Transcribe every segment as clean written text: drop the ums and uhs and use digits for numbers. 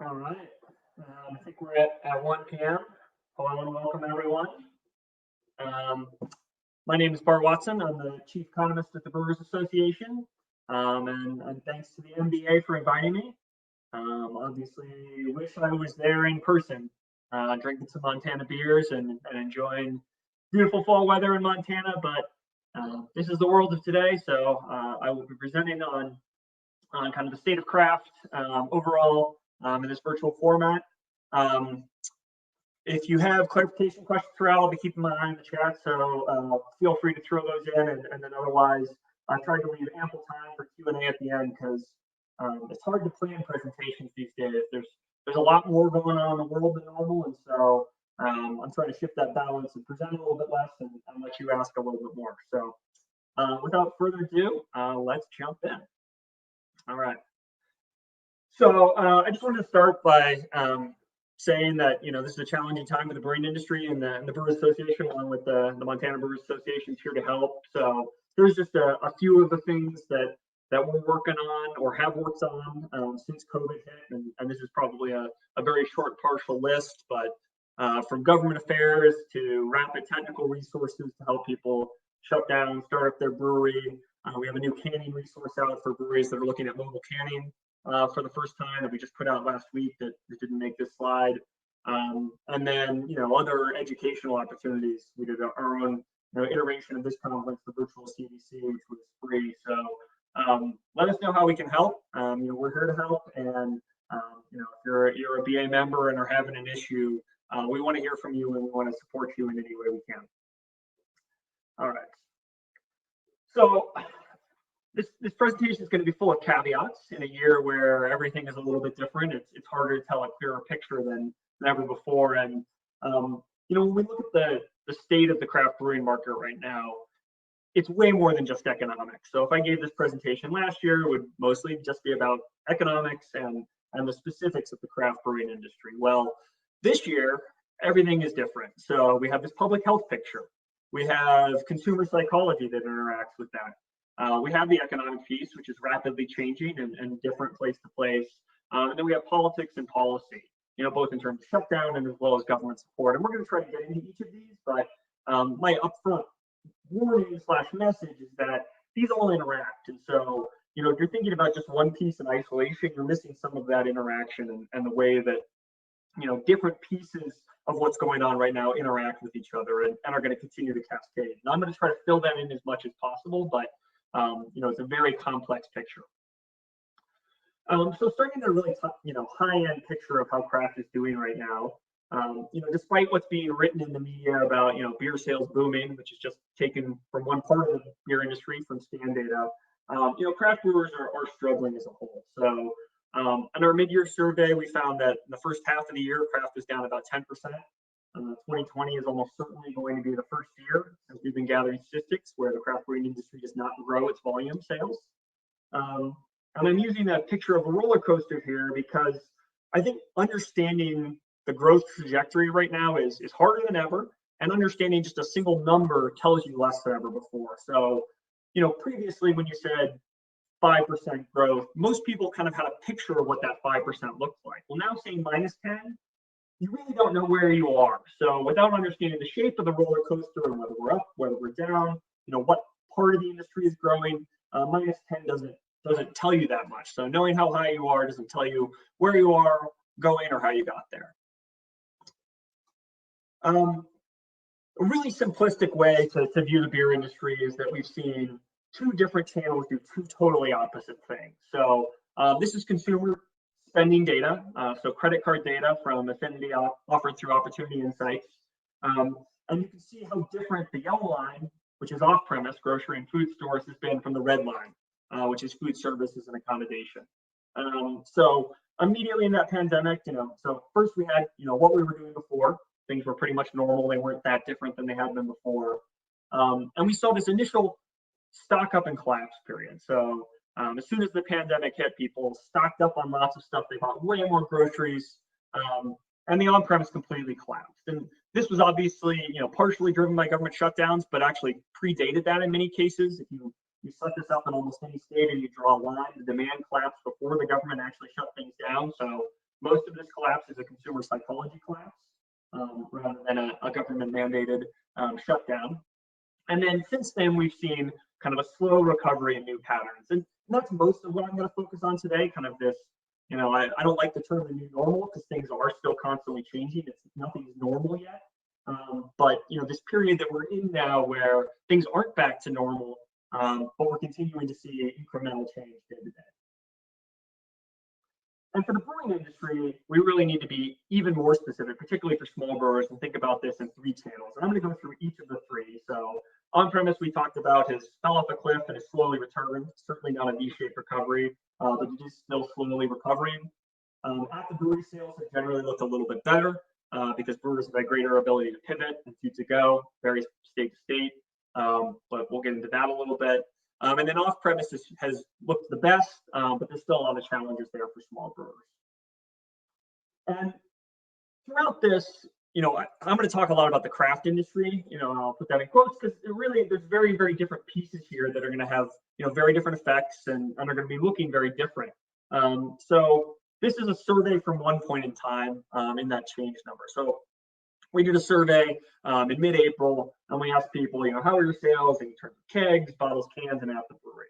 All right. I think we're at 1 p.m. Hello and welcome, everyone. Um, my name is Bart Watson. I'm the Chief Economist at the Brewers Association. And thanks to the MBA for inviting me. Obviously, wish I was there in person, drinking some Montana beers and enjoying beautiful fall weather in Montana. But this is the world of today, so I will be presenting on kind of the state of craft overall in this virtual format. Um, if you have clarification questions throughout, I'll be keeping my eye on the chat, so feel free to throw those in, and then otherwise, I try to leave ample time for Q&A at the end because it's hard to plan presentations these days. There's a lot more going on in the world than normal, and so I'm trying to shift that balance and present a little bit less and let you ask a little bit more. So without further ado, let's jump in. All right. So I just wanted to start by saying that this is a challenging time for the brewing industry, and the Brewers Association, along with the Montana Brewers Association, is here to help. So there's just a few of the things that we're working on or have worked on since COVID hit, and this is probably a very short partial list, but from government affairs to rapid technical resources to help people shut down, start up their brewery. We have a new canning resource out for breweries that are looking at mobile canning for the first time that we just put out last week that didn't make this slide. And then, other educational opportunities. We did our own iteration of this conference, the virtual CDC, which was free. So let us know how we can help. We're here to help. And, if you're a BA member and are having an issue, we want to hear from you and we want to support you in any way we can. All right. So this presentation is going to be full of caveats in a year where everything is a little bit different. It's harder to tell a clearer picture than ever before. And when we look at the state of the craft brewing market right now, it's way more than just economics. So if I gave this presentation last year, it would mostly just be about economics and the specifics of the craft brewing industry. Well, this year, everything is different. So we have this public health picture. We have consumer psychology that interacts with that. We have the economic piece, which is rapidly changing and different place to place. And then we have politics and policy, both in terms of shutdown and as well as government support. And we're going to try to get into each of these, but my upfront warning / message is that these all interact. And so, if you're thinking about just one piece in isolation, you're missing some of that interaction and the way that, different pieces of what's going on right now interact with each other and are going to continue to cascade. And I'm going to try to fill that in as much as possible, but it's a very complex picture. So starting at a really high-end picture of how craft is doing right now, despite what's being written in the media about, beer sales booming, which is just taken from one part of the beer industry from scan data, craft brewers are struggling as a whole. So in our mid-year survey, we found that in the first half of the year, craft was down about 10%. 2020 is almost certainly going to be the first year since we've been gathering statistics where the craft brewing industry does not grow its volume sales. And I'm using that picture of a roller coaster here because I think understanding the growth trajectory right now is harder than ever, and understanding just a single number tells you less than ever before. So, previously when you said 5% growth, most people kind of had a picture of what that 5% looked like. Well, now saying -10, you really don't know where you are. So without understanding the shape of the roller coaster and whether we're up, whether we're down, what part of the industry is growing, -10 doesn't tell you that much. So knowing how high you are doesn't tell you where you are going or how you got there. A really simplistic way to view the beer industry is that we've seen two different channels do two totally opposite things. So this is consumer spending data, so credit card data from Affinity offered through Opportunity Insights. And you can see how different the yellow line, which is off-premise, grocery and food stores, has been from the red line, which is food services and accommodation. So immediately in that pandemic, so first we had, what we were doing before. Things were pretty much normal. They weren't that different than they had been before. And we saw this initial stock up and collapse period. So as soon as the pandemic hit, people stocked up on lots of stuff. They bought way more groceries, and the on-premise completely collapsed. And this was obviously, partially driven by government shutdowns, but actually predated that in many cases. If you set this up in almost any state and you draw a line, the demand collapsed before the government actually shut things down. So Most of this collapse is a consumer psychology collapse rather than a government mandated shutdown. And then since then, we've seen kind of a slow recovery in new patterns. And that's most of what I'm going to focus on today, kind of this, I don't like the term the new normal because things are still constantly changing. Nothing's normal yet. But, this period that we're in now where things aren't back to normal, but we're continuing to see incremental change day to day. And for the brewing industry, we really need to be even more specific, particularly for small brewers, and think about this in three channels. And I'm going to go through each of the three. So on-premise, we talked about, has fell off a cliff and is slowly returned. Certainly not a V-shaped recovery, but it is still slowly recovering. At the brewery, sales have generally looked a little bit better because brewers have had greater ability to pivot and to go, varies state to state. But we'll get into that a little bit. And then off-premise has looked the best, but there's still a lot of challenges there for small brewers. And throughout this, I'm going to talk a lot about the craft industry, and I'll put that in quotes because there's very, very different pieces here that are going to have, very different effects and are going to be looking very different. So this is a survey from one point in time in that change number. So we did a survey in mid-April, and we asked people, how are your sales in terms of kegs, bottles, cans, and at the brewery?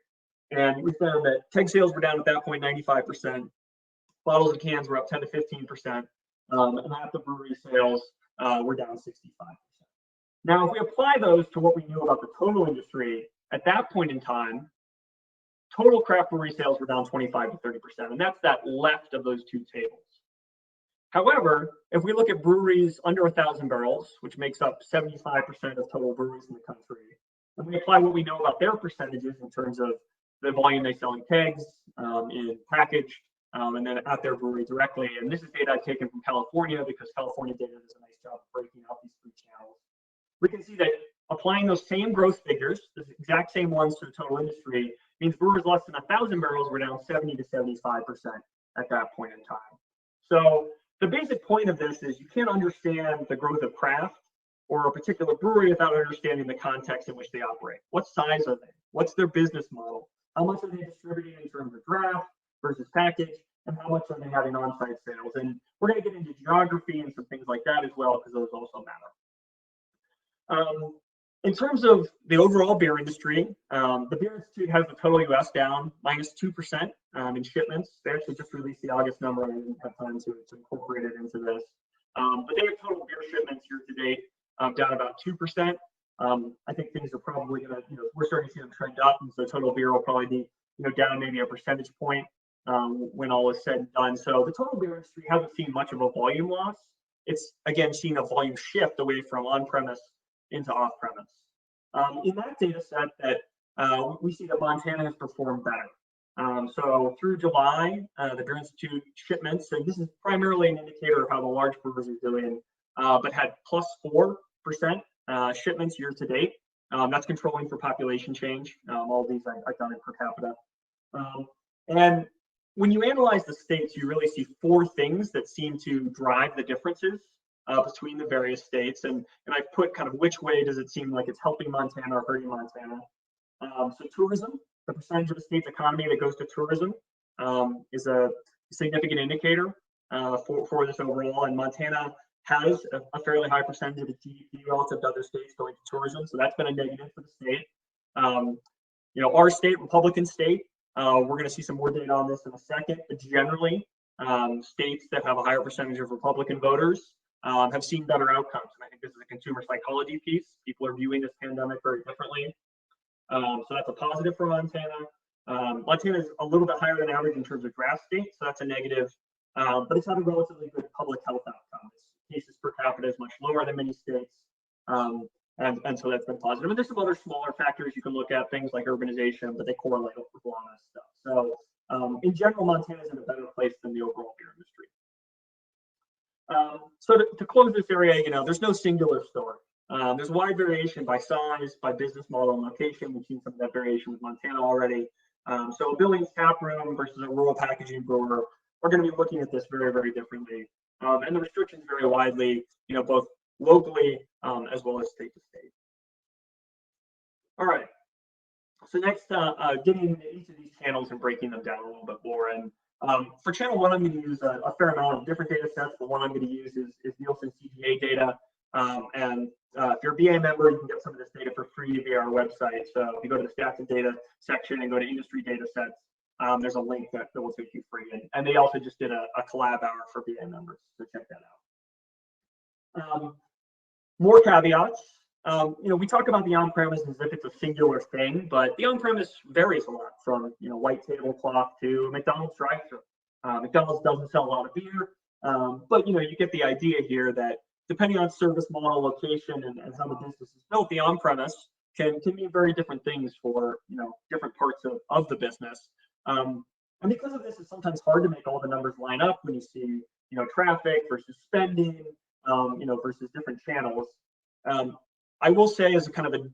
And we found that keg sales were down at that point 95%, bottles and cans were up 10 to 15%, and at the brewery sales were down 65%. Now, if we apply those to what we knew about the total industry at that point in time, total craft brewery sales were down 25 to 30%, and that's that left of those two tables. However, if we look at breweries under 1,000 barrels, which makes up 75% of total breweries in the country, and we apply what we know about their percentages in terms of the volume they sell in kegs, in packaged, and then at their brewery directly. And this is data I've taken from California because California data does a nice job of breaking out these three channels. We can see that applying those same growth figures, the exact same ones to the total industry, means brewers less than 1,000 barrels were down 70 to 75% at that point in time. So the basic point of this is you can't understand the growth of craft or a particular brewery without understanding the context in which they operate. What size are they? What's their business model? How much are they distributing in terms of draft versus package? And how much are they having on-site sales? And we're going to get into geography and some things like that as well, because those also matter. In terms of the overall beer industry, the Beer Institute has the total U.S. down minus 2% in shipments. They actually just released the August number, and I didn't have time to incorporate it into this. But they have total beer shipments year to date down about 2%. I think things are probably going to, we're starting to see them trend up, and so total beer will probably be, down maybe a percentage point when all is said and done. So the total beer industry hasn't seen much of a volume loss. It's, again, seen a volume shift away from on-premise into off-premise. In that data set that we see that Montana has performed better. So through July, the Beer Institute shipments, and this is primarily an indicator of how the large brewers are doing, but had plus 4% shipments year to date. That's controlling for population change. All of these I've done in per capita. And when you analyze the states, you really see four things that seem to drive the differences between the various states. And I've put kind of which way does it seem like it's helping Montana or hurting Montana. So tourism, the percentage of the state's economy that goes to tourism is a significant indicator for this overall. And Montana has a fairly high percentage of its GDP relative to other states going to tourism. So that's been a negative for the state. Our state, Republican state, we're going to see some more data on this in a second, but generally states that have a higher percentage of Republican voters have seen better outcomes. And I think this is a consumer psychology piece. People are viewing this pandemic very differently. So that's a positive for Montana. Montana is a little bit higher than average in terms of draft state, so that's a negative, but it's had a relatively good public health outcome. Its cases per capita is much lower than many states, and so that's been positive. And there's some other smaller factors you can look at, things like urbanization, but they correlate with a lot of stuff. So in general, Montana is in a better place than the overall beer industry. So to close this area, there's no singular story. There's wide variation by size, by business model and location. We've seen some of that variation with Montana already. So a Billings tap room versus a rural packaging brewer, we're going to be looking at this very, very differently. And the restrictions vary widely, both locally as well as state to state. All right. So next, getting into each of these channels and breaking them down a little bit more. And For channel one, I'm going to use a fair amount of different data sets, but one I'm going to use is Nielsen CGA data. If you're a BA member, you can get some of this data for free via our website. So if you go to the stats and data section and go to industry data sets, there's a link that will take you free. And they also just did a collab hour for BA members, so check that out. More caveats. We talk about the on-premise as if it's a singular thing, but the on-premise varies a lot from, white tablecloth to McDonald's drive-thru. McDonald's doesn't sell a lot of beer, but you get the idea here that depending on service model, location, and how the business is built, the on-premise can mean very different things for different parts of the business. And because of this, it's sometimes hard to make all the numbers line up when you see traffic versus spending, versus different channels. I will say, as a kind of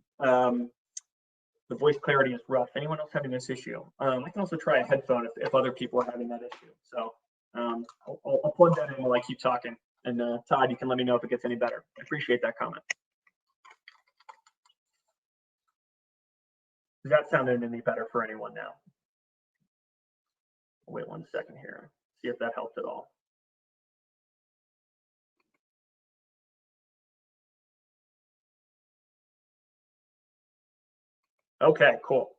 the voice clarity is rough. Anyone else having this issue? I can also try a headphone if other people are having that issue. So I'll plug that in while I keep talking. And Todd, you can let me know if it gets any better. I appreciate that comment. Does that sound any better for anyone now? Wait 1 second here. See if that helped at all. Okay, cool.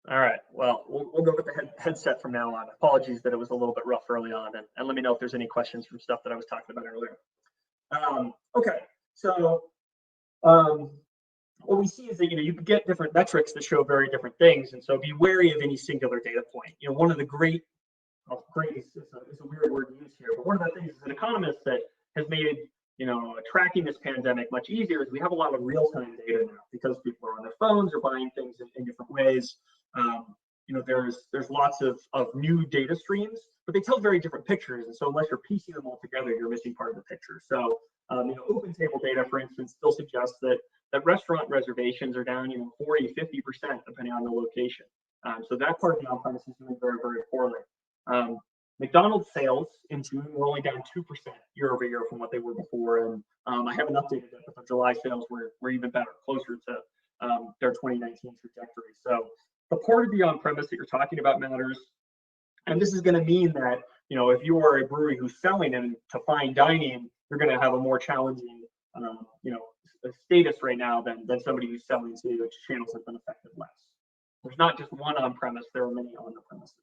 All right. Well, we'll go with the headset from now on. Apologies that it was a little bit rough early on, and let me know if there's any questions from stuff that I was talking about earlier. Okay. So what we see is that you can get different metrics that show very different things, and so be wary of any singular data point. One of the great is a weird word to use here, but one of the things as an economist that has made tracking this pandemic much easier is we have a lot of real-time data now because people are on their phones or buying things in different ways. There's lots of new data streams, but they tell very different pictures, and so unless you're piecing them all together, you're missing part of the picture. So open table data, for instance, still suggests that restaurant reservations are down 40, 50% depending on the location. So that part of the on-premise is doing very, very poorly. McDonald's sales in June were only down 2% year over year from what they were before, and I haven't updated it, but the July sales were even better, closer to their 2019 trajectory. So the part of the on-premise that you're talking about matters, and this is going to mean that if you are a brewery who's selling into fine dining, you're going to have a more challenging status right now than somebody who's selling to which channels have been affected less. There's not just one on-premise; there are many on the premises.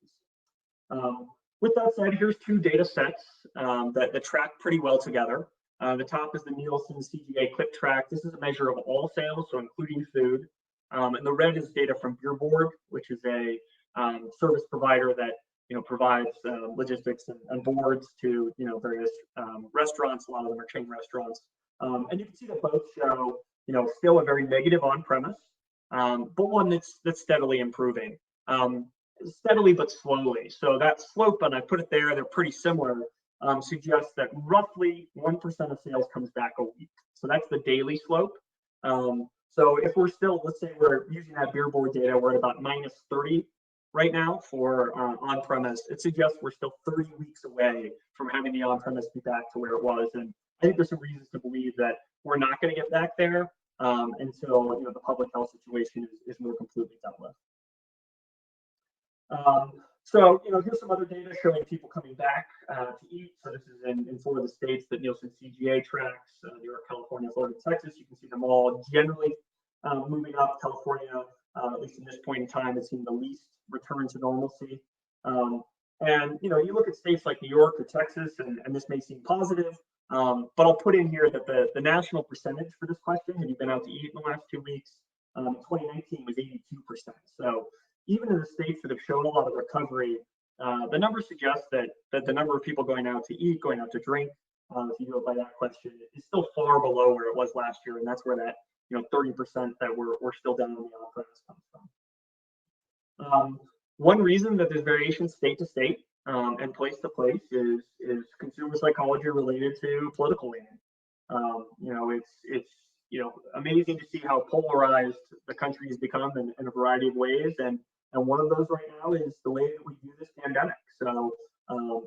With that said, here's two data sets that track pretty well together. The top is the Nielsen CGA Click Track. This is a measure of all sales, so including food. And the red is data from Beer Board, which is a service provider that provides logistics and boards to various restaurants. A lot of them are chain restaurants, and you can see that both show still a very negative on-premise, but one that's steadily improving. Steadily but slowly. So that slope, and I put it there, they're pretty similar, suggests that roughly 1% of sales comes back a week. So that's the daily slope. So if we're still, let's say we're using that Beer Board data, we're at about -30 right now for on-premise. It suggests we're still 30 weeks away from having the on-premise be back to where it was. And I think there's some reasons to believe that we're not going to get back there until the public health situation is more completely dealt with. So here's some other data showing people coming back to eat. So this is in 4 of the states that Nielsen CGA tracks: New York, California, Florida, Texas. You can see them all generally moving up. California, at least in this point in time, has seen the least return to normalcy. And you look at states like New York or Texas, and this may seem positive, but I'll put in here that the national percentage for this question, have you been out to eat in the last 2 weeks? 2019 was 82%. So even in the states that have shown a lot of recovery, the numbers suggest that the number of people going out to eat, going out to drink, if you go by that question, is still far below where it was last year, and that's where that 30% that we're still down in the on-premise comes from. One reason that there's variation state to state and place to place is consumer psychology related to political leaning. It's amazing to see how polarized the country has become in a variety of ways, and one of those right now is the way that we view this pandemic. So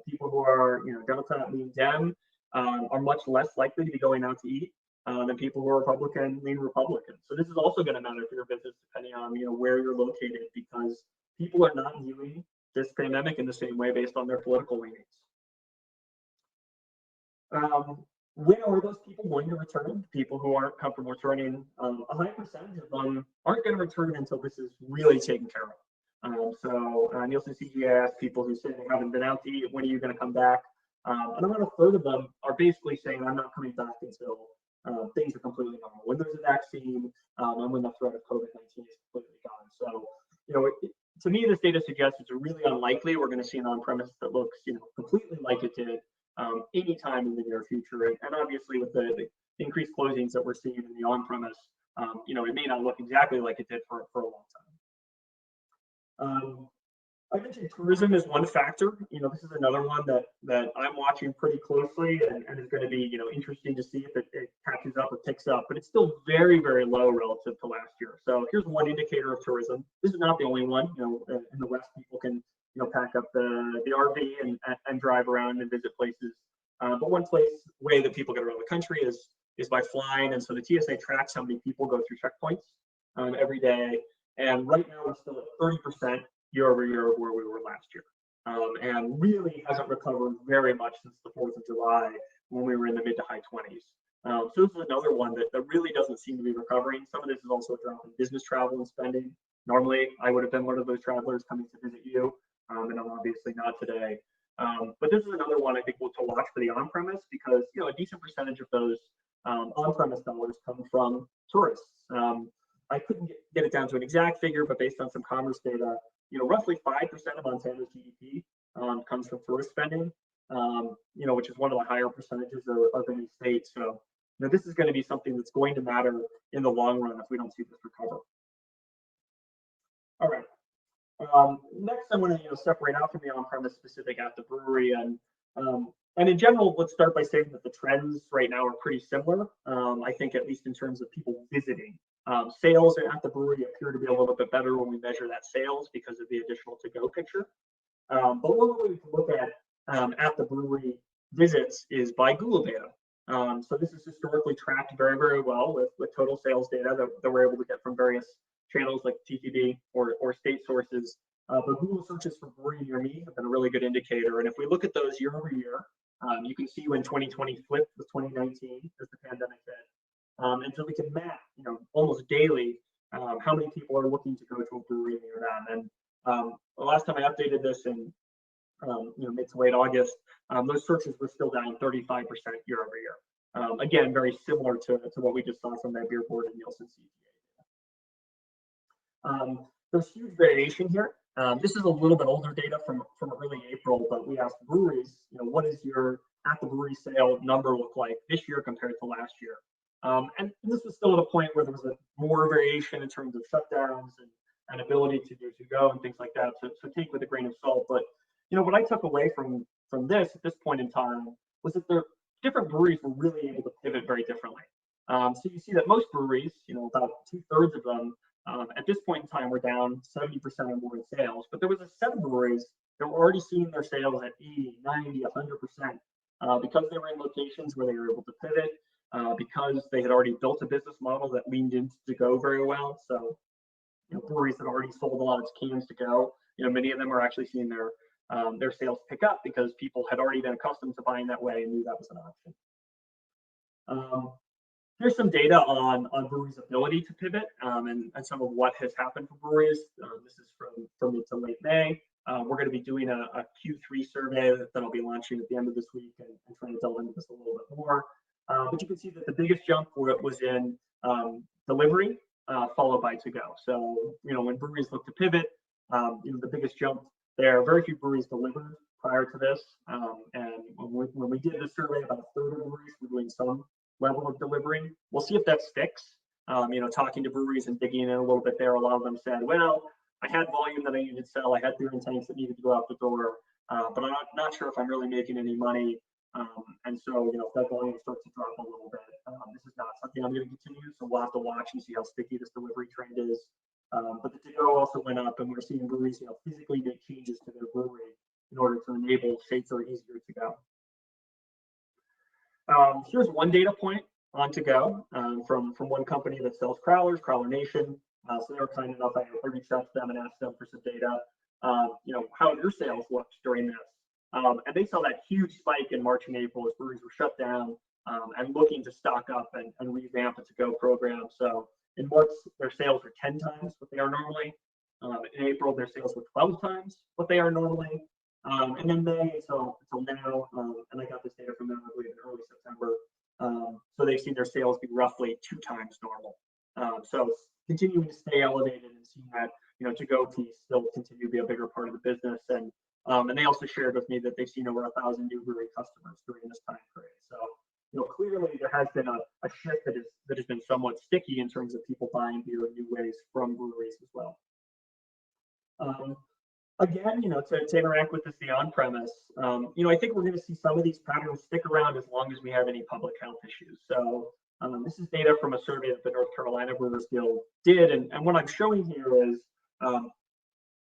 people who are Democrat lean Dem are much less likely to be going out to eat than people who are Republican lean Republican. So this is also going to matter for your business depending on where you're located, because people are not viewing this pandemic in the same way based on their political leanings. When are those people going to return? People who aren't comfortable returning, a high percentage of them aren't going to return until this is really taken care of. So Nielsen CGI asked people who say they haven't been out to eat, when are you going to come back? And about a third of them are basically saying, I'm not coming back until things are completely normal. When there's a vaccine, and when the threat of COVID-19 is completely gone. So, to me, this data suggests it's really unlikely we're going to see an on-premise that looks, completely like it did anytime in the near future. And obviously, with the increased closings that we're seeing in the on-premise, it may not look exactly like it did for a long time. I mentioned tourism is one factor. This is another one that I'm watching pretty closely, and is going to be, interesting to see if it catches up or picks up. But it's still very, very low relative to last year. So here's one indicator of tourism. This is not the only one. In the West, people can, pack up the RV and drive around and visit places. But one way that people get around the country is by flying. And so the TSA tracks how many people go through checkpoints every day. And right now we're still at 30% year over year of where we were last year, and really hasn't recovered very much since the 4th of July when we were in the mid to high 20s. So this is another one that really doesn't seem to be recovering. Some of this is also a drop in business travel and spending. Normally, I would have been one of those travelers coming to visit you, and I'm obviously not today. But this is another one I think to watch for the on-premise, because a decent percentage of those on-premise dollars come from tourists. I couldn't get it down to an exact figure, but based on some commerce data, roughly 5% of Montana's GDP comes from tourist spending, which is one of the higher percentages of any state. So, this is going to be something that's going to matter in the long run if we don't see this recover. All right. Next, I want to separate out from the on-premise specific at the brewery, and in general, let's start by saying that the trends right now are pretty similar. I think, at least in terms of people visiting. Sales at the brewery appear to be a little bit better when we measure that sales because of the additional to-go picture. But one way we can look at the brewery visits is by Google data. So this is historically tracked very, very well with total sales data that we're able to get from various channels like TTD or state sources. But Google searches for brewery near me have been a really good indicator. And if we look at those year over year, you can see when 2020 flipped with 2019 as the pandemic hit. And so we can map, almost daily, how many people are looking to go to a brewery near them. And the last time I updated this in, mid to late August, those searches were still down 35% year over year. Again, very similar to what we just saw from that beer board and Nielsen CGA. There's huge variation here. This is a little bit older data from early April, but we asked breweries, what does your at the brewery sale number look like this year compared to last year? And this was still at a point where there was more variation in terms of shutdowns and ability to do to-go and things like that. So take with a grain of salt. But what I took away from this at this point in time was that the different breweries were really able to pivot very differently. So you see that most breweries, about 2/3 of them, at this point in time, were down 70% or more in sales. But there was 7 breweries that were already seeing their sales at 80, 90, 100%, because they were in locations where they were able to pivot. Because they had already built a business model that leaned into to-go very well. So, breweries that already sold a lot of cans to go, many of them are actually seeing their sales pick up because people had already been accustomed to buying that way and knew that was an option. Here's some data on breweries' ability to pivot and some of what has happened for breweries. This is from mid to late May. We're going to be doing a Q3 survey that I'll be launching at the end of this week and trying to delve into this a little bit more. But you can see that the biggest jump for it was in delivery, followed by to-go. So, when breweries look to pivot, the biggest jump there, very few breweries delivered prior to this. And when we did the survey, about a third of breweries were doing some level of delivery. We'll see if that sticks. Talking to breweries and digging in a little bit there, a lot of them said, well, I had volume that I needed to sell. I had beer and tanks that needed to go out the door, but I'm not sure if I'm really making any money. And so, if that volume starts to drop a little bit, this is not something I'm going to continue. So we'll have to watch and see how sticky this delivery trend is. But the to-go also went up, and we're seeing breweries, physically make changes to their brewery in order to enable states that are easier to go. Here's one data point on to-go from one company that sells crowlers, Crowler Nation. So they were kind enough. I reached out to them and asked them for some data. how your sales looked during this. And they saw that huge spike in March and April as breweries were shut down and looking to stock up and revamp the to-go program. So in March, their sales were 10 times what they are normally. In April, their sales were 12 times what they are normally. And then May until now, and I got this data from them, I believe, in early September. So they've seen their sales be roughly 2 times normal. So continuing to stay elevated and seeing that, to-go piece still continue to be a bigger part of the business. And they also shared with me that they've seen over 1,000 new brewery customers during this time period. So, clearly there has been a shift that has been somewhat sticky in terms of people buying beer in new ways from breweries as well. Again, to interact with this, the on-premise, I think we're going to see some of these patterns stick around as long as we have any public health issues. So this is data from a survey that the North Carolina Brewers Guild did. And what I'm showing here is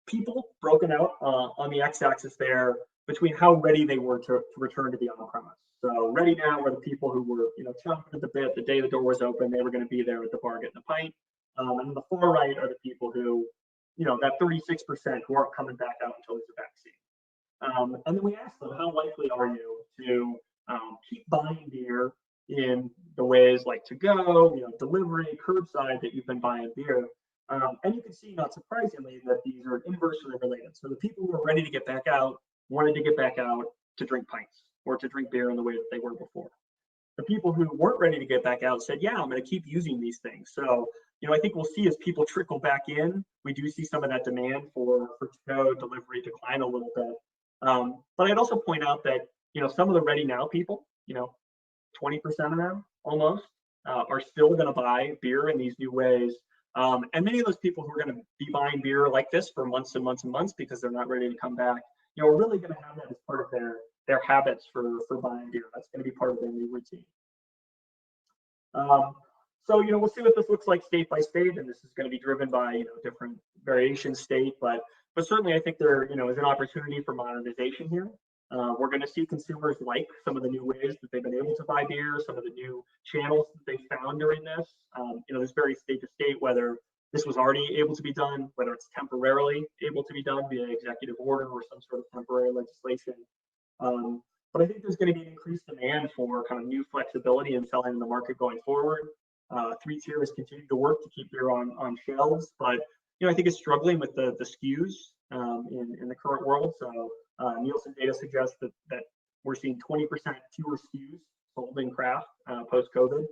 people broken out on the x-axis there between how ready they were to return to the on-premise. So ready now were the people who were, chomping at the bit the day the door was open, they were going to be there at the bar getting a pint. And on the far right are the people who, that 36% who aren't coming back out until there's a vaccine. And then we asked them, how likely are you to keep buying beer in the ways like to go, delivery, curbside that you've been buying beer? And you can see, not surprisingly, that these are inversely related. So the people who are ready to get back out wanted to get back out to drink pints or to drink beer in the way that they were before. The people who weren't ready to get back out said, yeah, I'm going to keep using these things. So, I think we'll see as people trickle back in, we do see some of that demand for to-go delivery decline a little bit. But I'd also point out that, some of the ready now people, 20% of them almost are still going to buy beer in these new ways. And many of those people who are going to be buying beer like this for months and months and months because they're not ready to come back, are really going to have that as part of their habits for buying beer. That's going to be part of their new routine. So, we'll see what this looks like state by state, and this is going to be driven by, different variation state, but certainly I think there, is an opportunity for modernization here. We're going to see consumers like some of the new ways that they've been able to buy beer, some of the new channels that they found during this. This varies state to state, whether this was already able to be done, whether it's temporarily able to be done via executive order or some sort of temporary legislation. But I think there's going to be an increased demand for kind of new flexibility in selling in the market going forward. 3-tier has continued to work to keep beer on shelves, but I think it's struggling with the SKUs in the current world. So Nielsen data suggests that we're seeing 20% fewer SKUs sold in craft post-COVID.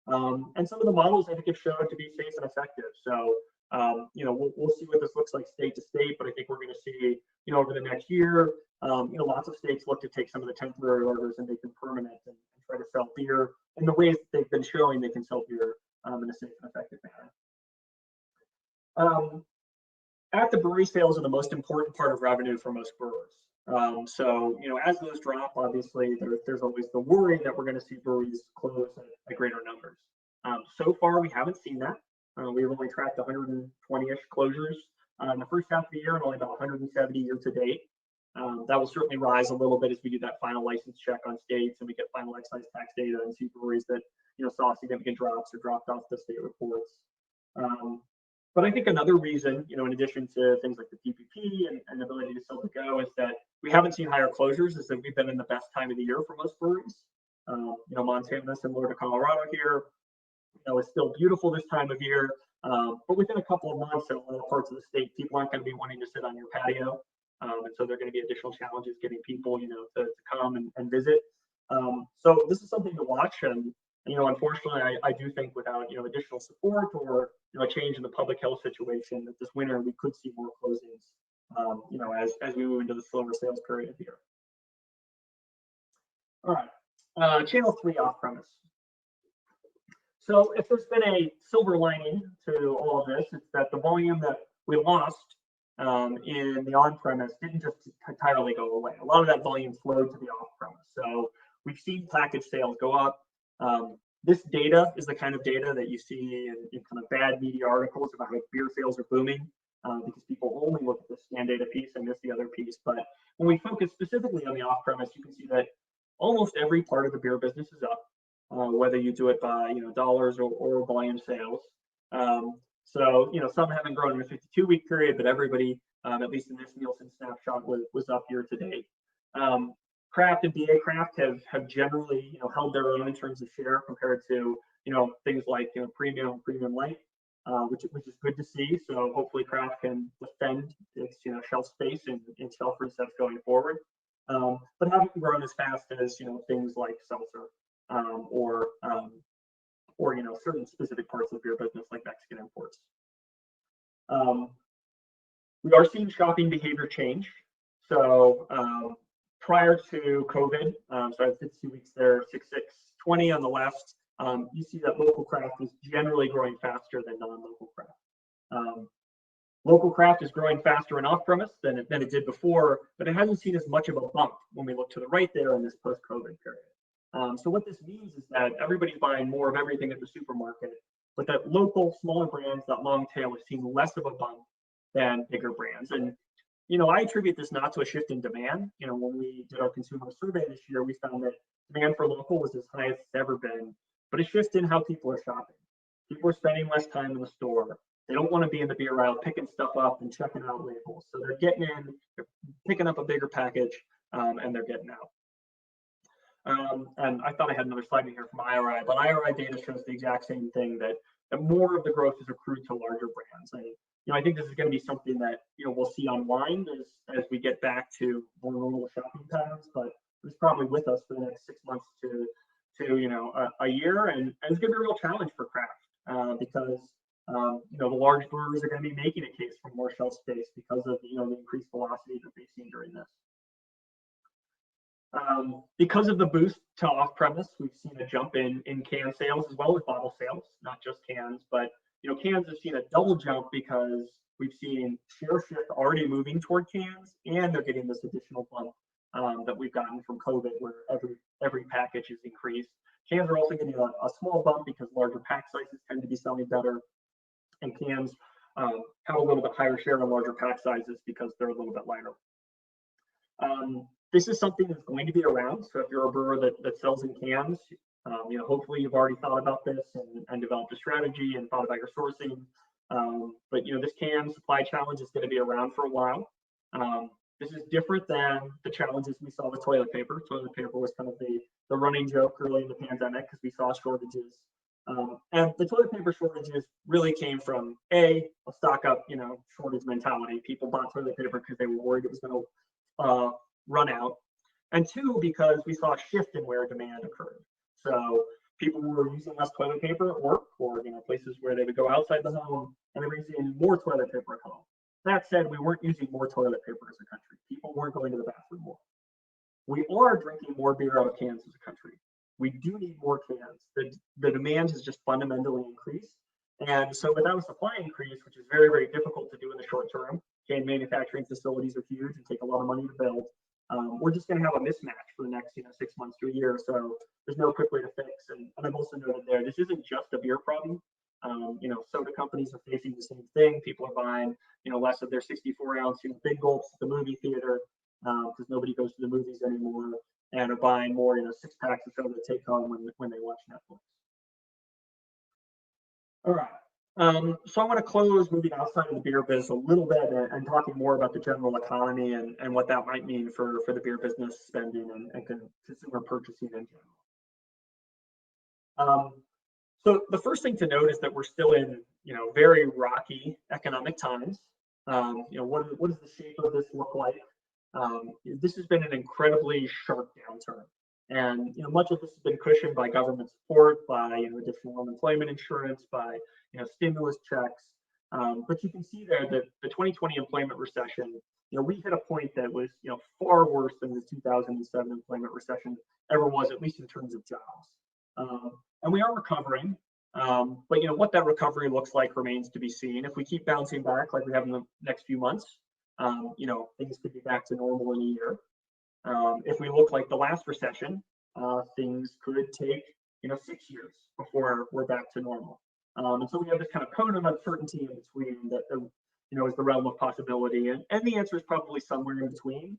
And some of the models I think have shown to be safe and effective. So we'll see what this looks like state to state, but I think we're going to see over the next year, lots of states look to take some of the temporary orders and make them permanent and try to sell beer in the ways that they've been showing they can sell beer in a safe and effective manner. At the brewery, sales are the most important part of revenue for most brewers. So, as those drop, obviously, there's always the worry that we're going to see breweries close at greater numbers. So far, we haven't seen that. We've only tracked 120-ish closures in the first half of the year and only about 170 year to date. That will certainly rise a little bit as we do that final license check on states and we get final excise tax data and see breweries that saw significant drops or dropped off the state reports. But I think another reason, in addition to things like the PPP and the ability to sell to go, is that we haven't seen higher closures, is that we've been in the best time of the year for most breweries. Montana, similar to Colorado here, it's still beautiful this time of year. But within a couple of months in a lot of parts of the state, people aren't going to be wanting to sit on your patio. And so there are going to be additional challenges getting people, to come and visit. So this is something to watch. And unfortunately, I do think without, additional support or, a change in the public health situation, that this winter we could see more closings, as we move into the slower sales period of the year. All right, channel 3 off-premise. So if there's been a silver lining to all of this, it's that the volume that we lost in the on-premise didn't just entirely go away. A lot of that volume flowed to the off-premise. So we've seen package sales go up. This data is the kind of data that you see in kind of bad media articles about how beer sales are booming because people only look at the scan data piece and miss the other piece. But when we focus specifically on the off-premise, you can see that almost every part of the beer business is up, whether you do it by dollars or volume sales. So, some haven't grown in a 52-week period, but everybody, at least in this Nielsen snapshot, was up year to date. Craft and BA Craft have generally, held their own in terms of share compared to, things like, premium light, which is good to see. So hopefully Craft can defend its, shelf space and shelf resets going forward. But haven't grown as fast as, things like seltzer, or certain specific parts of the beer business like Mexican imports. We are seeing shopping behavior change. So prior to COVID, so I have 52 weeks there, 6/6/20 on the left. You see that local craft is generally growing faster than non-local craft. Local craft is growing faster in off-premise than it did before, but it hasn't seen as much of a bump when we look to the right there in this post-COVID period. So what this means is that everybody's buying more of everything at the supermarket, but that local, smaller brands, that long tail, have seen less of a bump than bigger brands. And I attribute this not to a shift in demand. When we did our consumer survey this year, we found that demand for local was as high as it's ever been, but a shift in how people are shopping. People are spending less time in the store. They don't want to be in the beer aisle picking stuff up and checking out labels. So they're getting in, they're picking up a bigger package, and they're getting out. And I thought I had another slide in here from IRI, but IRI data shows the exact same thing, that more of the growth is accrued to larger brands. And I think this is going to be something that we'll see unwind as we get back to more normal shopping patterns. But it's probably with us for the next 6 months to a year, and it's going to be a real challenge for craft because the large brewers are going to be making a case for more shelf space because of the increased velocity that they've seen during this. Because of the boost to off-premise, we've seen a jump in can sales as well as bottle sales, not just cans, but cans have seen a double jump because we've seen share shift already moving toward cans, and they're getting this additional bump that we've gotten from COVID, where every package is increased. Cans are also getting a small bump because larger pack sizes tend to be selling better, and cans have a little bit higher share in larger pack sizes because they're a little bit lighter. This is something that's going to be around. So if you're a brewer that sells in cans, hopefully you've already thought about this and developed a strategy and thought about your sourcing. But this can supply challenge is going to be around for a while. This is different than the challenges we saw with toilet paper. Toilet paper was kind of the running joke early in the pandemic because we saw shortages. And the toilet paper shortages really came from a stock up, shortage mentality. People bought toilet paper because they were worried it was going to run out, and two, because we saw a shift in where demand occurred. So people were using less toilet paper at work, or places where they would go outside the home, and they were using more toilet paper at home. That said, we weren't using more toilet paper as a country. People weren't going to the bathroom more. We are drinking more beer out of cans as a country. We do need more cans. The demand has just fundamentally increased. And so without a supply increase, which is very, very difficult to do in the short term, can manufacturing facilities are huge and take a lot of money to build. We're just going to have a mismatch for the next 6 months to a year. So there's no quick way to fix. And I've also noted there, this isn't just a beer problem. Soda companies are facing the same thing. People are buying, less of their 64-ounce, big gulps at the movie theater because nobody goes to the movies anymore, and are buying more, 6 packs of soda to take home when they watch Netflix. All right. So I want to close moving outside of the beer biz a little bit and talking more about the general economy and what that might mean for the beer business spending and consumer purchasing in general. So the first thing to note is that we're still in, very rocky economic times. What does the shape of this look like? This has been an incredibly sharp downturn. And much of this has been cushioned by government support, by additional unemployment insurance, by stimulus checks. But you can see there that the 2020 employment recession, we hit a point that was far worse than the 2007 employment recession ever was, at least in terms of jobs. And we are recovering, but what that recovery looks like remains to be seen. If we keep bouncing back like we have in the next few months, things could be back to normal in a year. If we look like the last recession, things could take 6 years before we're back to normal. And so we have this kind of cone of uncertainty in between that is the realm of possibility, and the answer is probably somewhere in between,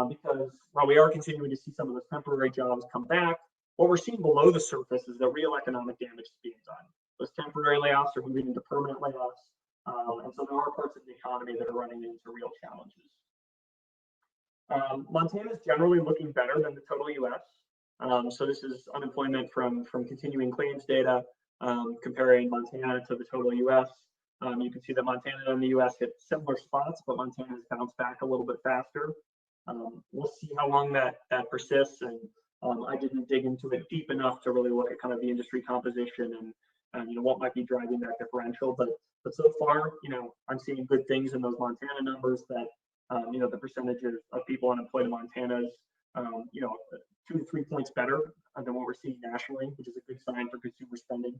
because while we are continuing to see some of those temporary jobs come back, what we're seeing below the surface is that real economic damage is being done. those temporary layoffs are moving into permanent layoffs. And so there are parts of the economy that are running into real challenges. Montana is generally looking better than the total U.S. So this is unemployment from continuing claims data, comparing Montana to the total U.S. You can see that Montana and the U.S. hit similar spots, but Montana has bounced back a little bit faster. We'll see how long that persists, and I didn't dig into it deep enough to really look at kind of the industry composition and what might be driving that differential. But so far, I'm seeing good things in those Montana numbers that the percentages of people unemployed in Montana is 2 to 3 points better than what we're seeing nationally, which is a good sign for consumer spending.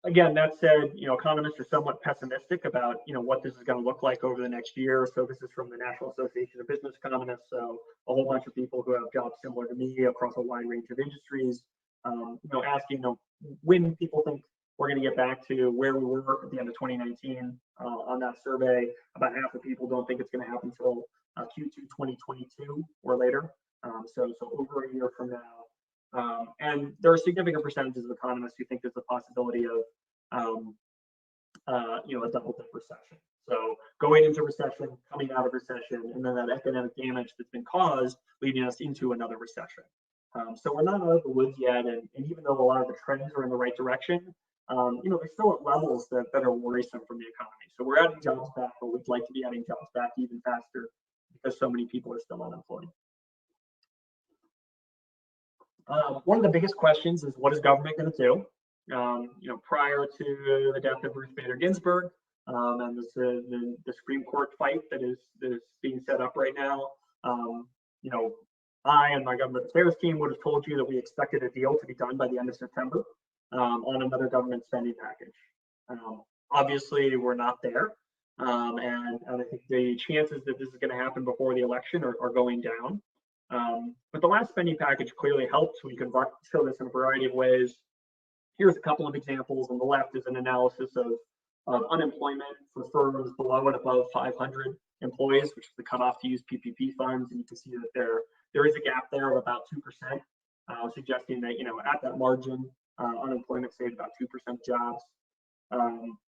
Again, that said, economists are somewhat pessimistic about, what this is going to look like over the next year. So this is from the National Association of Business Economists. So a whole bunch of people who have jobs similar to me across a wide range of industries, asking, when people think we're going to get back to where we were at the end of 2019. On that survey, about half the people don't think it's going to happen until Q2 2022 or later. So over a year from now. And there are significant percentages of economists who think there's a possibility of, a double-dip recession. So going into recession, coming out of recession, and then that economic damage that's been caused leading us into another recession. So we're not out of the woods yet, and even though a lot of the trends are in the right direction, they're still at levels that are worrisome from the economy. So we're adding jobs back, but we'd like to be adding jobs back even faster because so many people are still unemployed. One of the biggest questions is, what is government going to do? Prior to the death of Ruth Bader Ginsburg and the Supreme Court fight that is being set up right now, I and my government affairs team would have told you that we expected a deal to be done by the end of September on another government spending package. Obviously, we're not there, and I think the chances that this is going to happen before the election are going down. But the last spending package clearly helped. We can show this in a variety of ways. Here's a couple of examples. On the left is an analysis of unemployment for firms below and above 500 employees, which is the cutoff to use PPP funds. And you can see that there is a gap there of about 2%, suggesting that, at that margin, unemployment saved about 2% of jobs.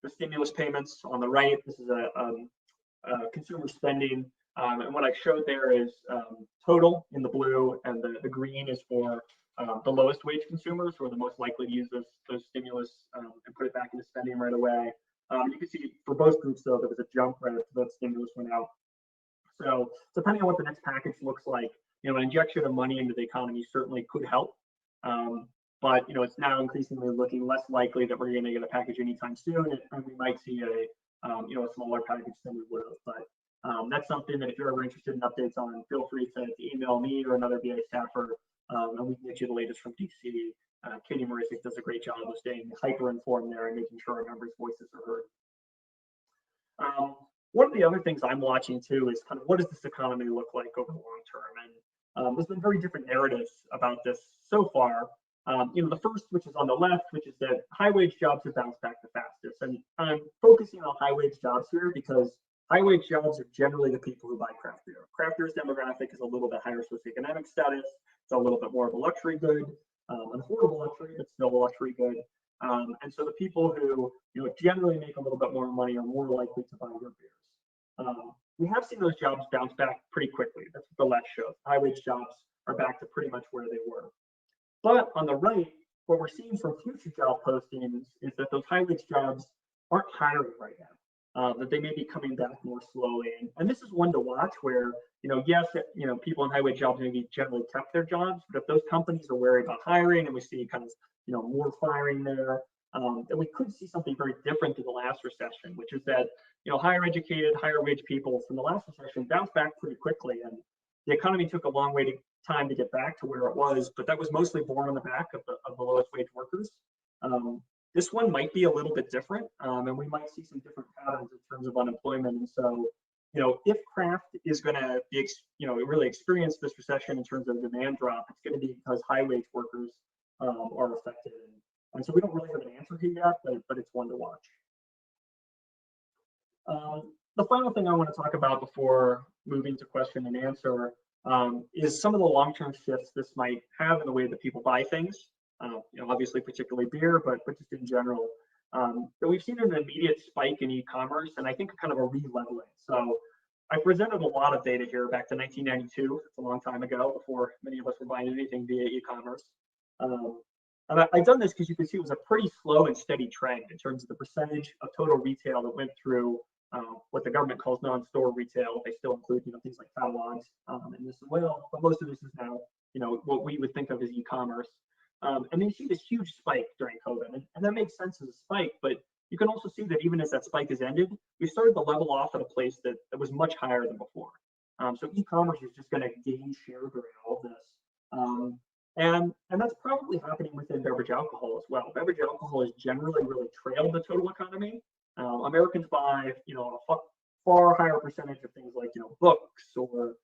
The stimulus payments on the right, this is a consumer spending. And what I showed there is total in the blue, and the green is for the lowest wage consumers, who are the most likely to use those stimulus and put it back into spending right away. You can see for both groups, though, there was a jump right after that stimulus went out. So depending on what the next package looks like, an injection of money into the economy certainly could help. But it's now increasingly looking less likely that we're going to get a package anytime soon, and we might see a smaller package than we would have. But that's something that if you're ever interested in updates on, feel free to email me or another VA staffer, and we can get you the latest from DC. Katie Marisic does a great job of staying hyper informed there and making sure our members' voices are heard. One of the other things I'm watching too is kind of, what does this economy look like over the long term? And there's been very different narratives about this so far. The first, which is on the left, which is that high wage jobs have bounced back the fastest. And I'm focusing on high wage jobs here because high wage jobs are generally the people who buy craft beer. Craft beer's demographic is a little bit higher socioeconomic status. It's a little bit more of a luxury good, an affordable luxury, but still a luxury good. And so the people who generally make a little bit more money are more likely to buy your beers. We have seen those jobs bounce back pretty quickly. That's what the left shows. High wage jobs are back to pretty much where they were. But on the right, what we're seeing from future job postings is that those high wage jobs aren't hiring right now. That they may be coming back more slowly. And this is one to watch where, yes, people in high wage jobs maybe generally kept their jobs, but if those companies are wary about hiring and we see kind of, more firing there, then we could see something very different to the last recession, which is that, higher educated, higher wage people from the last recession bounced back pretty quickly. And the economy took a long time to get back to where it was, but that was mostly born on the back of the lowest wage workers. This one might be a little bit different, and we might see some different patterns in terms of unemployment. And so, if craft is going to be, really experience this recession in terms of demand drop, it's going to be because high wage workers are affected. And so we don't really have an answer here yet, but it's one to watch. The final thing I want to talk about before moving to question and answer is some of the long-term shifts this might have in the way that people buy things. Obviously particularly beer, but just in general. So we've seen an immediate spike in e-commerce, and I think kind of a re-leveling. So I presented a lot of data here back to 1992. It's a long time ago, before many of us were buying anything via e-commerce. And I've done this because you can see it was a pretty slow and steady trend in terms of the percentage of total retail that went through what the government calls non-store retail. They still include, things like catalogs and this as well, but most of this is now, what we would think of as e-commerce. And then you see this huge spike during COVID, and that makes sense as a spike, but you can also see that even as that spike has ended, we started to level off at a place that was much higher than before. So e-commerce is just going to gain share during all of this. And that's probably happening within beverage alcohol as well. Beverage alcohol has generally really trailed the total economy. Americans buy, a far higher percentage of things like, books or,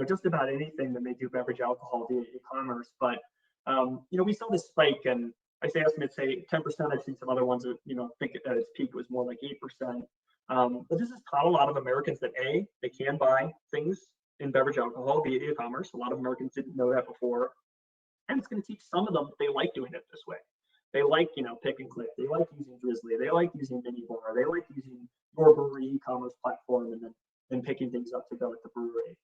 just about anything that may do beverage alcohol via e-commerce. But, we saw this spike, and I say estimates say 10%. I've seen some other ones that, think at its peak was more like 8%. But this has taught a lot of Americans that they can buy things in beverage alcohol via e-commerce. A lot of Americans didn't know that before. And it's going to teach some of them they like doing it this way. They like, pick and click. They like using Drizzly. They like using Minibar. They like using your brewery e-commerce platform and then picking things up to go at the brewery.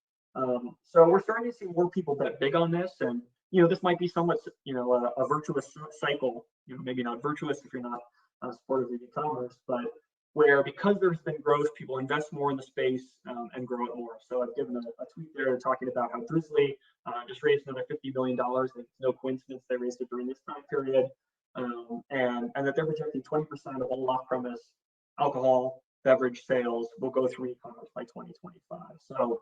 So we're starting to see more people bet big on this, and this might be somewhat, a virtuous cycle. Maybe not virtuous if you're not supportive of e-commerce, but where because there's been growth, people invest more in the space and grow it more. So I've given a tweet there talking about how Drizzly just raised another $50 million. It's no coincidence they raised it during this time period. And that they're projecting 20% of all off-premise alcohol beverage sales will go through e-commerce by 2025. So,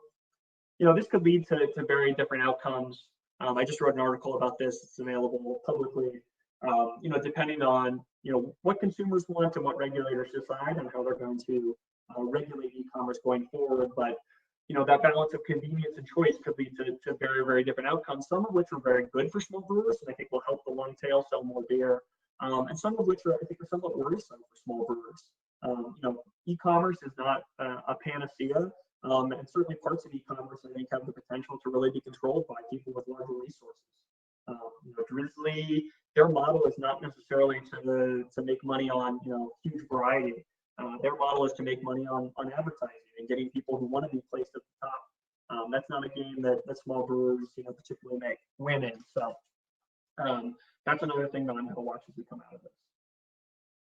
this could lead to very different outcomes. I just wrote an article about this. It's available publicly. Depending on what consumers want and what regulators decide and how they're going to regulate e-commerce going forward. But that balance of convenience and choice could lead to very, very different outcomes, some of which are very good for small brewers and I think will help the long tail sell more beer, and some of which I think are somewhat worrisome for small brewers. E-commerce is not a panacea, and certainly parts of e-commerce I think have the potential to really be controlled by people with larger resources. Drizzly, their model is not necessarily to make money on huge variety. Their model is to make money on advertising and getting people who want to be placed at the top. That's not a game that small brewers particularly win in. So that's another thing that I'm going to watch as we come out of this.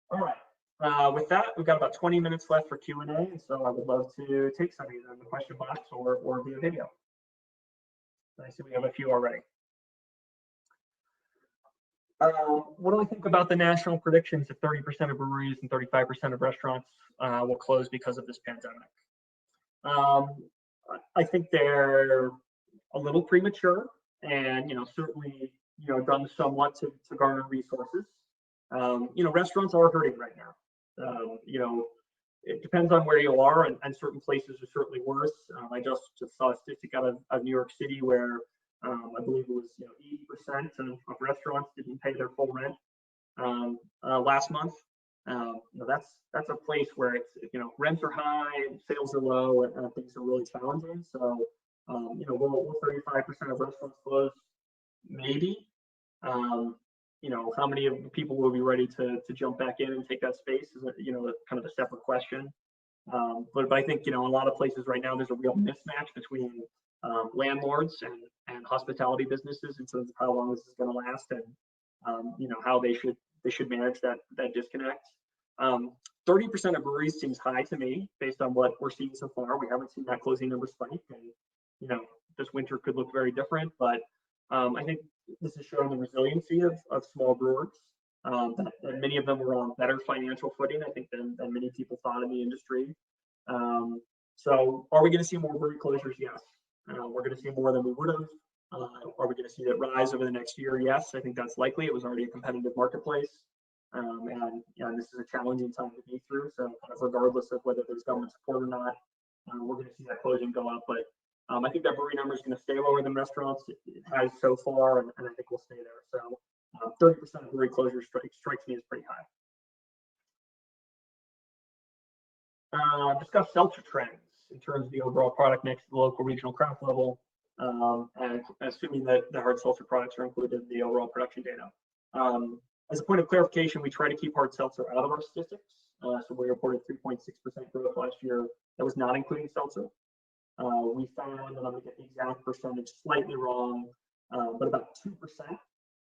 All right. With that, we've got about 20 minutes left for Q&A, and so I would love to take some either in the question box or via video. I see we have a few already. What do I think about the national predictions that 30% of breweries and 35% of restaurants will close because of this pandemic? I think they're a little premature and, certainly, done somewhat to garner resources. Restaurants are hurting right now. It depends on where you are, and certain places are certainly worse. I just saw a statistic out of New York City where I believe it was 80% of restaurants didn't pay their full rent last month. That's a place where it's rents are high, sales are low, and things are really challenging. So will 35% of restaurants close? Maybe. How many of the people will be ready to jump back in and take that space is kind of a separate question. But I think a lot of places right now there's a real mismatch between landlords and hospitality businesses in terms of how long this is going to last and how they should manage that disconnect. 30% of breweries seems high to me based on what we're seeing so far. We haven't seen that closing number spike, and this winter could look very different. But I think this is showing the resiliency of small brewers. That many of them are on better financial footing, I think, than many people thought in the industry. So are we going to see more brewery closures? Yes. We're going to see more than we would have. Are we going to see that rise over the next year? Yes, I think that's likely. It was already a competitive marketplace. And this is a challenging time to be through. So kind of regardless of whether there's government support or not, we're going to see that closing go up. But I think that brewery number is going to stay lower than restaurants. It has so far, and I think we'll stay there. So 30% of brewery closures strikes me as pretty high. Discuss seltzer trends in terms of the overall product mix at the local regional craft level, and assuming that the hard seltzer products are included in the overall production data. As a point of clarification, we try to keep hard seltzer out of our statistics. So we reported 3.6% growth last year. That was not including seltzer. We found, and I'm going to get the exact percentage slightly wrong, but about 2%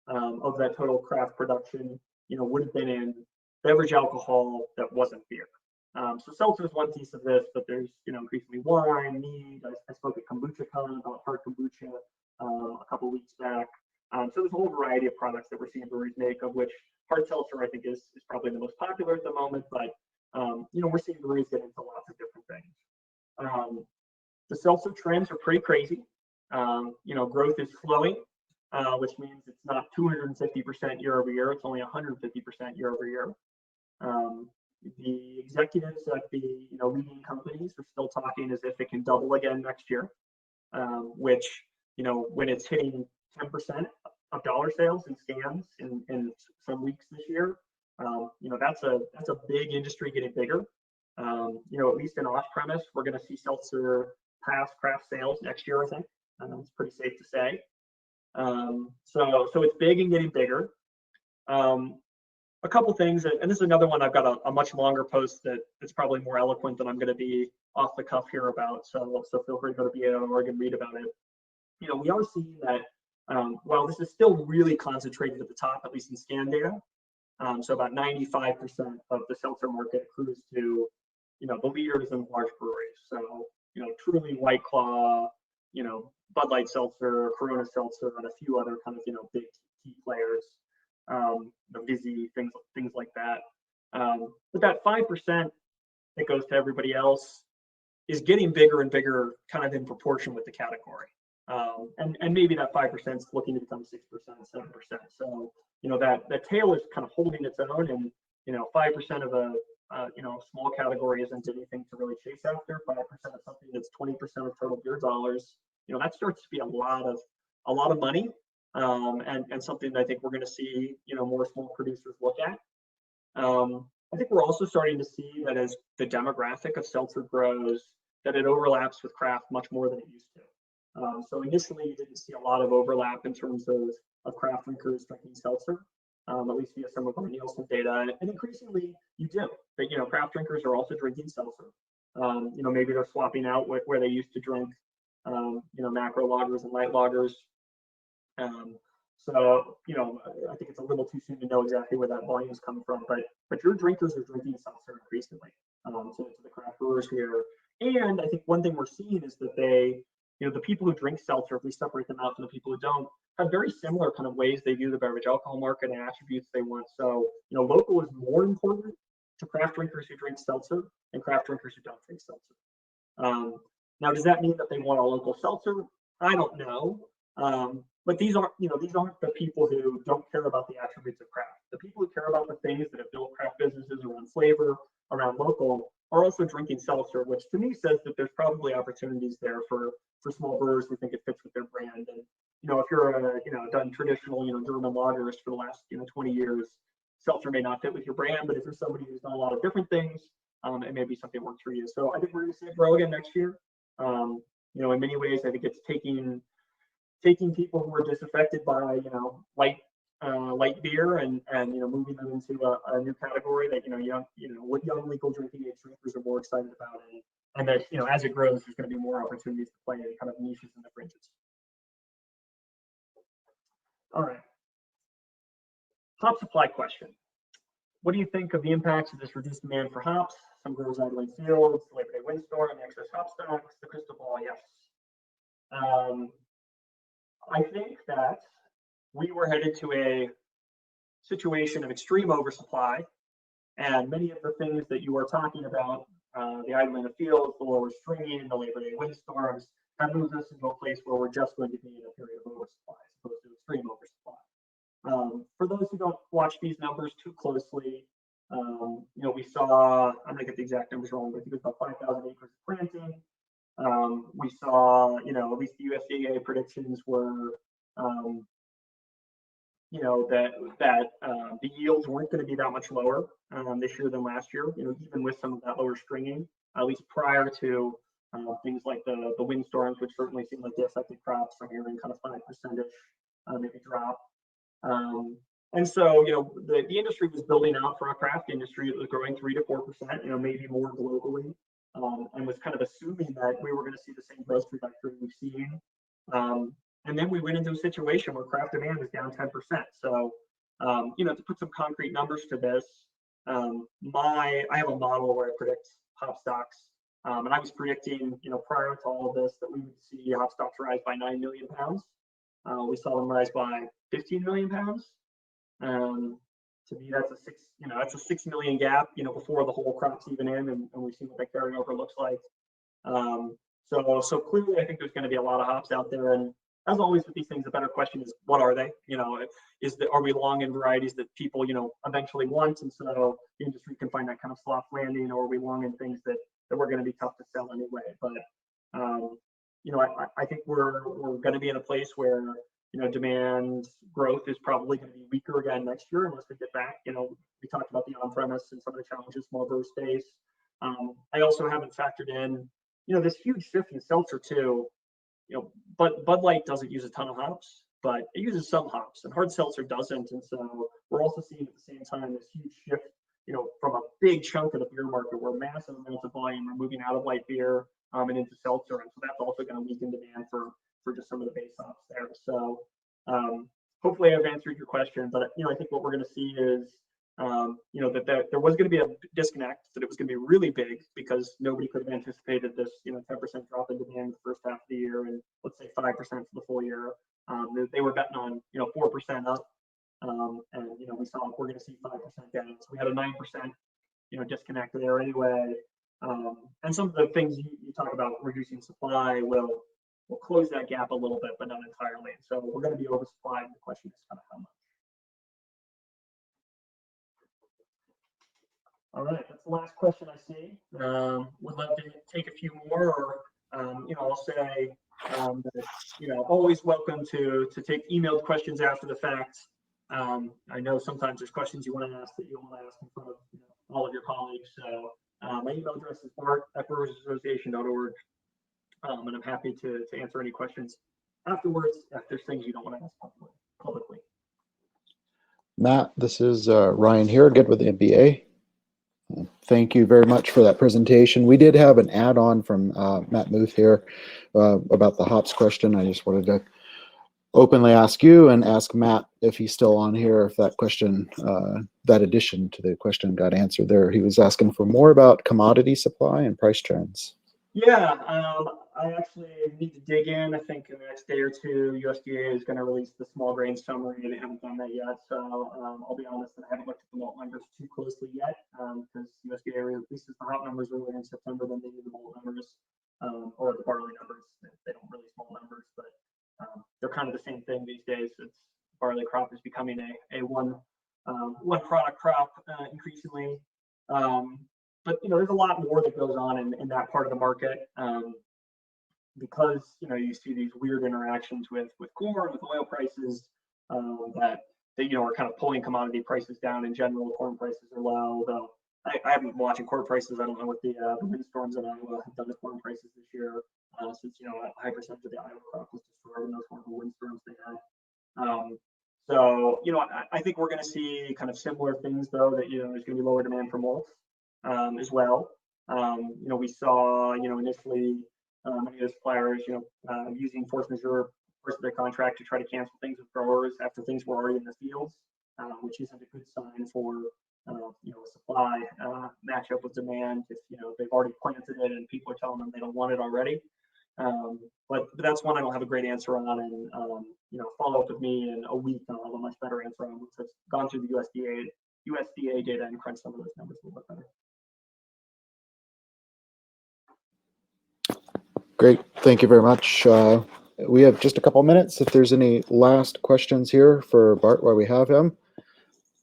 of that total craft production, would have been in beverage alcohol that wasn't beer. So seltzer is one piece of this, but there's, increasingly wine, mead. I spoke at KombuchaCon about hard kombucha a couple of weeks back. So there's a whole variety of products that we're seeing breweries make, of which hard seltzer, I think, is probably the most popular at the moment. But, we're seeing breweries get into lots of different things. The seltzer trends are pretty crazy. Growth is slowing, which means it's not 250% year over year. It's only 150% year over year. The executives at the leading companies are still talking as if it can double again next year, which when it's hitting 10% of dollar sales in scans in some weeks this year, that's a big industry getting bigger. At least in off premise, we're going to see seltzer pass craft sales next year, I think. It's pretty safe to say. So it's big and getting bigger. A couple things, and this is another one. I've got a much longer post that's probably more eloquent than I'm going to be off the cuff here about. So feel free to go to BA.org and read about it. We are seeing that while this is still really concentrated at the top, at least in scan data, so about 95% of the seltzer market accrues to the leaders in large breweries. So truly White Claw, Bud Light Seltzer, Corona Seltzer, and a few other kind of big key players. Vizzy, things like that. But that 5% that goes to everybody else is getting bigger and bigger, kind of in proportion with the category. And maybe that 5% is looking to become 6%, 7%. So that tail is kind of holding its own, and 5% of a small category isn't anything to really chase after. 5% of something that's 20% of total beer dollars, that starts to be a lot of money. And something that I think we're going to see, more small producers look at. I think we're also starting to see that as the demographic of seltzer grows, that it overlaps with craft much more than it used to. So initially, you didn't see a lot of overlap in terms of craft drinkers drinking seltzer, at least via some of our Nielsen data. And increasingly, you do. But, craft drinkers are also drinking seltzer. Maybe they're swapping out where they used to drink, macro lagers and light lagers. So, I think it's a little too soon to know exactly where that volume is coming from, but your drinkers are drinking seltzer increasingly, to the craft brewers here. And I think one thing we're seeing is that the people who drink seltzer, if we separate them out from the people who don't, have very similar kind of ways they view the beverage alcohol market and attributes they want. So, local is more important to craft drinkers who drink seltzer than craft drinkers who don't drink seltzer. Now, does that mean that they want a local seltzer? I don't know. But these aren't the people who don't care about the attributes of craft. The people who care about the things that have built craft businesses around flavor, around local, are also drinking seltzer, which to me says that there's probably opportunities there for small brewers who think it fits with their brand. And if you're done traditional German lagers for the last 20 years, seltzer may not fit with your brand. But if you're somebody who's done a lot of different things, it may be something that works for you. So I think we're going to see it grow again next year. In many ways, I think it's taking people who are disaffected by light beer and moving them into a new category that young legal drinking age drinkers are more excited about, and that as it grows, there's going to be more opportunities to play in kind of niches in the fringes. All right, hop supply question. What do you think of the impacts of this reduced demand for hops? Some growers idling fields, the Labor Day windstorm, the excess hop stocks, the crystal ball. Yes. I think that we were headed to a situation of extreme oversupply, and many of the things that you are talking about, the idling of fields, the lower stringing, the Labor Day windstorms, have moved us into a place where we're just going to be in a period of oversupply as opposed to extreme oversupply. For those who don't watch these numbers too closely, we saw, I'm going to get the exact numbers wrong, but I think it was about 5,000 acres of planting. We saw, at least the USDA predictions were, that the yields weren't going to be that much lower this year than last year, even with some of that lower stringing, at least prior to things like the windstorms, which certainly seem like they affected crops. I'm hearing kind of 5% maybe drop. And so, the industry was building out for a craft industry. It was growing 3 to 4%, maybe more globally, and was kind of assuming that we were going to see the same growth trajectory we've seen. And then we went into a situation where craft demand is down 10%. So, to put some concrete numbers to this, I have a model where I predict hop stocks, and I was predicting, prior to all of this, that we would see hop stocks rise by 9 million pounds. We saw them rise by 15 million pounds. To me, that's a 6 million gap, before the whole crop's even in, and we've seen what that carryover looks like. So clearly, I think there's going to be a lot of hops out there. And as always with these things, the better question is, what are they? Are we long in varieties that people, eventually want, and so the industry can find that kind of soft landing, or are we long in things that were going to be tough to sell anyway? But I think we're going to be in a place where demand growth is probably going to be weaker again next year unless we get back. We talked about the on-premise and some of the challenges small brewer space. I also haven't factored in, this huge shift in seltzer too. But Bud Light doesn't use a ton of hops, but it uses some hops, and hard seltzer doesn't. And so we're also seeing at the same time this huge shift, from a big chunk of the beer market where massive amounts of volume are moving out of light beer and into seltzer, and so that's also going to weaken demand for just some of the base hops there. So hopefully I've answered your question, but I think what we're going to see is that there was going to be a disconnect, that it was going to be really big because nobody could have anticipated this 10% drop in demand in the first half of the year, and let's say 5% for the full year. They were betting on 4% up, and we saw we're going to see 5% down. So we had a 9% disconnect there anyway. And some of the things you talk about reducing supply will close that gap a little bit, but not entirely. So we're going to be oversupplied. The question is kind of how much. All right, that's the last question I see. Would love to take a few more, or I'll say that always welcome to take emailed questions after the fact. I know sometimes there's questions you want to ask that you don't want to ask in front of all of your colleagues. So my email address is bart@brewersassociation.org. And I'm happy to answer any questions afterwards if there's things you don't want to ask publicly. Matt, this is Ryan here, good with the MBA. Thank you very much for that presentation. We did have an add-on from Matt Muth here about the hops question. I just wanted to openly ask you and ask Matt if he's still on here, if that question, that addition to the question got answered there. He was asking for more about commodity supply and price trends. Yeah, I actually need to dig in. I think in the next day or two, USDA is going to release the small grain summary. They haven't done that yet, so I'll be honest that I haven't looked at the malt numbers too closely yet, because USDA releases the hop numbers earlier in September than they do the malt numbers, or the barley numbers. They don't release malt numbers, but they're kind of the same thing these days. It's barley crop is becoming a one product crop increasingly. But there's a lot more that goes on in that part of the market, because you see these weird interactions with corn, with oil prices, that are kind of pulling commodity prices down in general. Corn prices are low, though I haven't been watching corn prices. I don't know what the windstorms in Iowa have done to corn prices this year, since a high percentage of the Iowa crop was destroyed in those horrible windstorms they had. So I think we're going to see kind of similar things, though, that there's going to be lower demand for malt as well. We saw initially many of the suppliers using force majeure parts of their contract to try to cancel things with growers after things were already in the fields, which isn't a good sign for a supply matchup with demand if they've already planted it and people are telling them they don't want it already. But that's one I don't have a great answer on, and follow up with me in a week and I'll have a much better answer on once I've gone through the USDA data and crunched some of those numbers a little bit better. Great, thank you very much. We have just a couple minutes. If there's any last questions here for Bart while we have him,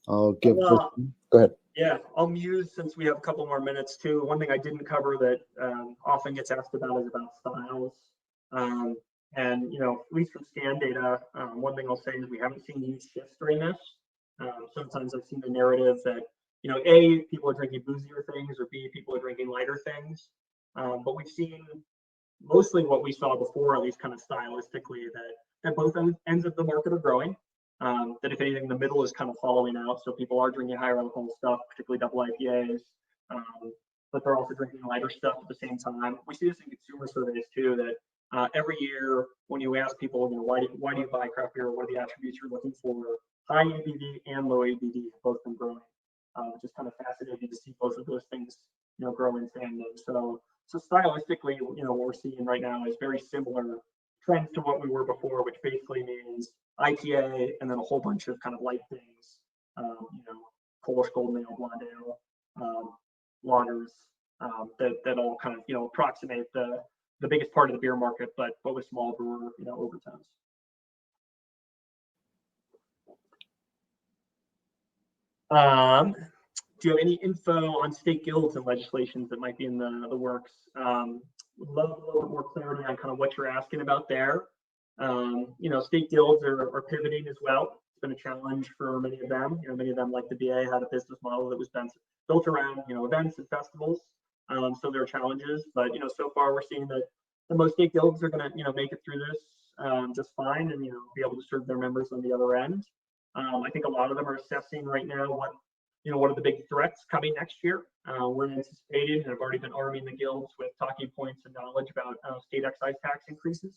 I'll give. Go ahead. Yeah, I'll muse since we have a couple more minutes too. One thing I didn't cover that often gets asked about is about styles. And at least from scan data, one thing I'll say is we haven't seen huge shifts during this. Sometimes I've seen the narrative that A, people are drinking boozier things, or B, people are drinking lighter things. But we've seen mostly what we saw before, at least kind of stylistically, that both ends of the market are growing. that if anything, the middle is kind of following out. So people are drinking higher alcohol stuff, particularly double IPAs, but they're also drinking lighter stuff at the same time. We see this in consumer surveys too, that every year when you ask people, why do you buy craft beer? What are the attributes you're looking for? High ABV and low ABV have both been growing, which is kind of fascinating to see both of those things, grow in tandem. So stylistically, what we're seeing right now is very similar trends to what we were before, which basically means IPA and then a whole bunch of kind of light things, Polish Golden Ale, Blonde Ale, lagers, that all kind of approximate the biggest part of the beer market, but with small brewer overtones. Do you have any info on state guilds and legislations that might be in the works? Would love a little bit more clarity on kind of what you're asking about there. State guilds are pivoting as well. It's been a challenge for many of them. Many of them, like the BA, had a business model that was built around events and festivals. So there are challenges, but so far we're seeing that the most state guilds are going to make it through this just fine, and be able to serve their members on the other end. I think a lot of them are assessing right now what are the big threats coming next year. We're anticipating and have already been arming the guilds with talking points and knowledge about state excise tax increases.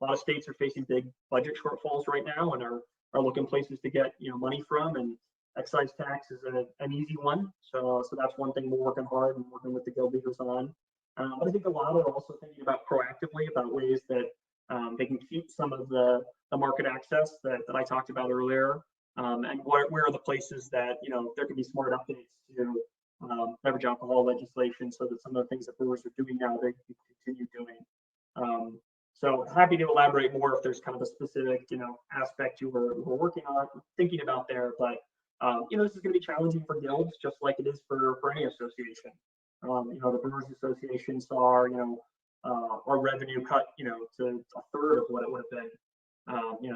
A lot of states are facing big budget shortfalls right now and are looking places to get money from, and excise tax is an easy one. So that's one thing we're working hard and working with the guild leaders on. But I think a lot are also thinking about proactively about ways that they can keep some of the market access that I talked about earlier. And where are the places that there can be smart updates to beverage alcohol legislation, so that some of the things that brewers are doing now they can continue doing. So happy to elaborate more if there's kind of a specific aspect you were working on, thinking about there. But this is going to be challenging for guilds, just like it is for any association. The Brewers Association saw our revenue cut to a third of what it would have been.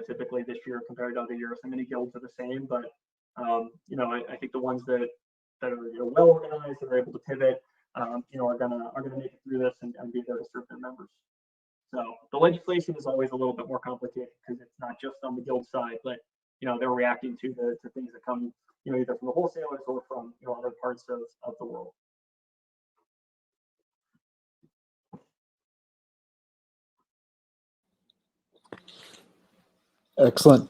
Typically this year compared to other years. So many guilds are the same, but I think the ones that are well organized and are able to pivot, are gonna make it through this and be there to serve their members. So the legislation is always a little bit more complicated because it's not just on the guild side, but they're reacting to things that come either from the wholesalers or from other parts of the world. Excellent.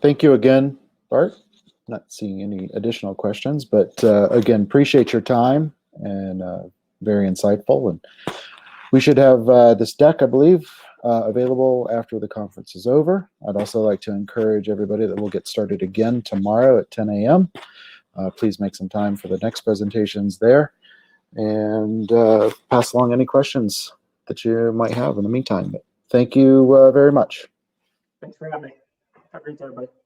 Thank you again, Bart. Not seeing any additional questions, but again, appreciate your time and very insightful. And we should have this deck, I believe, available after the conference is over. I'd also like to encourage everybody that we'll get started again tomorrow at 10 a.m. Please make some time for the next presentations there, and pass along any questions that you might have in the meantime. But thank you very much. Thanks for having me. Have a great day, everybody.